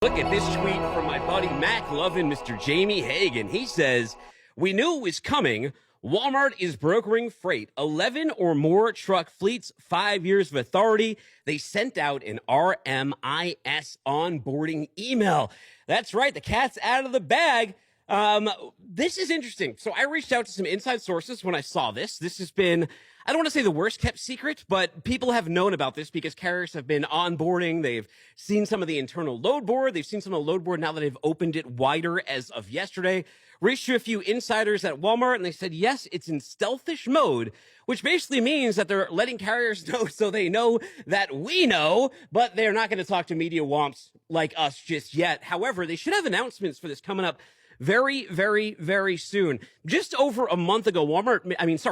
Look at this tweet from my buddy Mac Lovin, Mr. Jamie Hagan. He says, "We knew it was coming. Walmart is brokering freight, 11 or more truck fleets, 5 years of authority. They sent out an RMIS onboarding email." That's right. The cat's out of the bag. This is interesting. So I reached out to some inside sources when I saw this. This has been, I don't want to say the worst kept secret, but people have known about this because carriers have been onboarding. They've seen some of the internal load board. They've seen some of the load board now that they've opened it wider as of yesterday. Reached to a few insiders at Walmart and they said, yes, it's in stealthish mode, which basically means that they're letting carriers know so they know that we know, but they're not going to talk to media womps like us just yet. However, they should have announcements for this coming up very, very, very soon. Just over a month ago,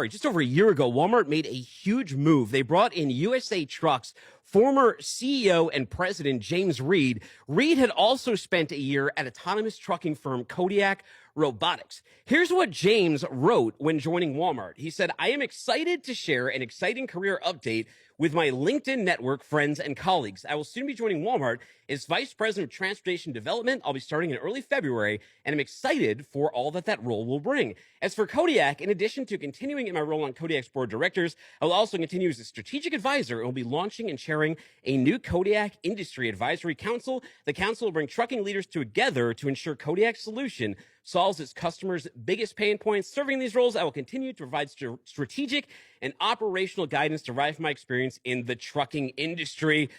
just over a year ago, Walmart made a huge move. They brought in USA Trucks former CEO and president James Reed. Reed had also spent a year at autonomous trucking firm Kodiak Robotics. Here's what James wrote when joining Walmart. He said, "I am excited to share an exciting career update with my LinkedIn network, friends, and colleagues. I will soon be joining Walmart as Vice President of Transportation Development. I'll be starting in early February, and I'm excited for all that role will bring. As for Kodiak, in addition to continuing in my role on Kodiak's board of directors, I will also continue as a strategic advisor and will be launching and chairing a new Kodiak Industry Advisory Council. The council will bring trucking leaders together to ensure Kodiak's solution solves its customers' biggest pain points. Serving these roles, I will continue to provide strategic and operational guidance derived from my experience in the trucking industry."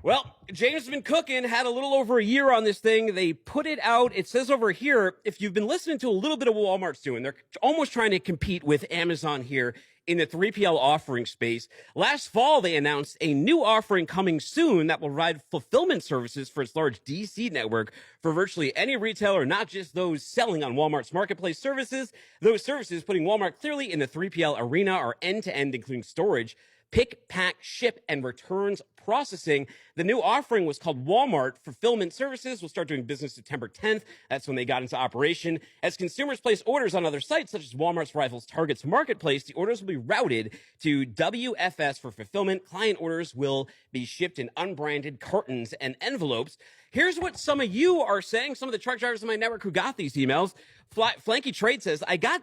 Well, James has been cooking, had a little over a year on this thing. They put it out. It says over here, if you've been listening to a little bit of what Walmart's doing, they're almost trying to compete with Amazon here in the 3PL offering space. Last fall, they announced a new offering coming soon that will provide fulfillment services for its large DC network for virtually any retailer, not just those selling on Walmart's marketplace services. Those services putting Walmart clearly in the 3PL arena are end-to-end, including storage, pick, pack, ship, and returns processing. The new offering was called Walmart Fulfillment Services. We'll start doing business September 10th. That's when they got into operation. As consumers place orders on other sites, such as Walmart's rivals Target's Marketplace, the orders will be routed to WFS for fulfillment. Client orders will be shipped in unbranded cartons and envelopes. Here's what some of you are saying, some of the truck drivers in my network who got these emails. Flanky Trade says, I got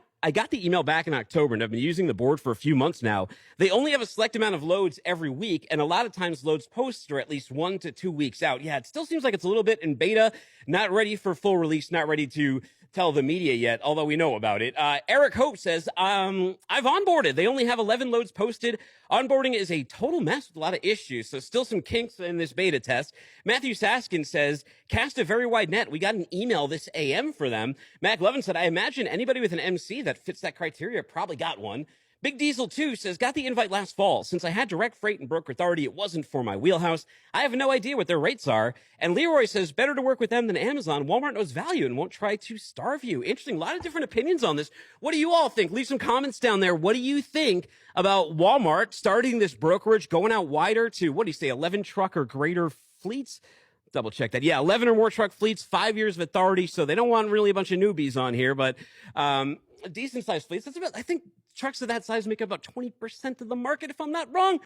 the email back in October and I've been using the board for a few months now. They only have a select amount of loads every week, and a lot of times loads posted are at least 1 to 2 weeks out. Yeah, it still seems like it's a little bit in beta, not ready for full release, not ready to tell the media yet, although we know about it. Eric Hope says, I've onboarded. They only have 11 loads posted. Onboarding is a total mess with a lot of issues, so still some kinks in this beta test. Matthew Saskin says, cast a very wide net. We got an email this AM for them. Mac Levin said, I imagine anybody with an MC that fits that criteria probably got one. Big Diesel 2 says, got the invite last fall. Since I had direct freight and broker authority, it wasn't for my wheelhouse. I have no idea what their rates are. And Leroy says, better to work with them than Amazon. Walmart knows value and won't try to starve you. Interesting. A lot of different opinions on this. What do you all think? Leave some comments down there. What do you think about Walmart starting this brokerage, going out wider to, what do you say, 11 truck or greater fleets? Double check that. Yeah, 11 or more truck fleets, 5 years of authority. So they don't want really a bunch of newbies on here, but decent sized fleets. That's about, I think trucks of that size make up about 20% of the market, if I'm not wrong.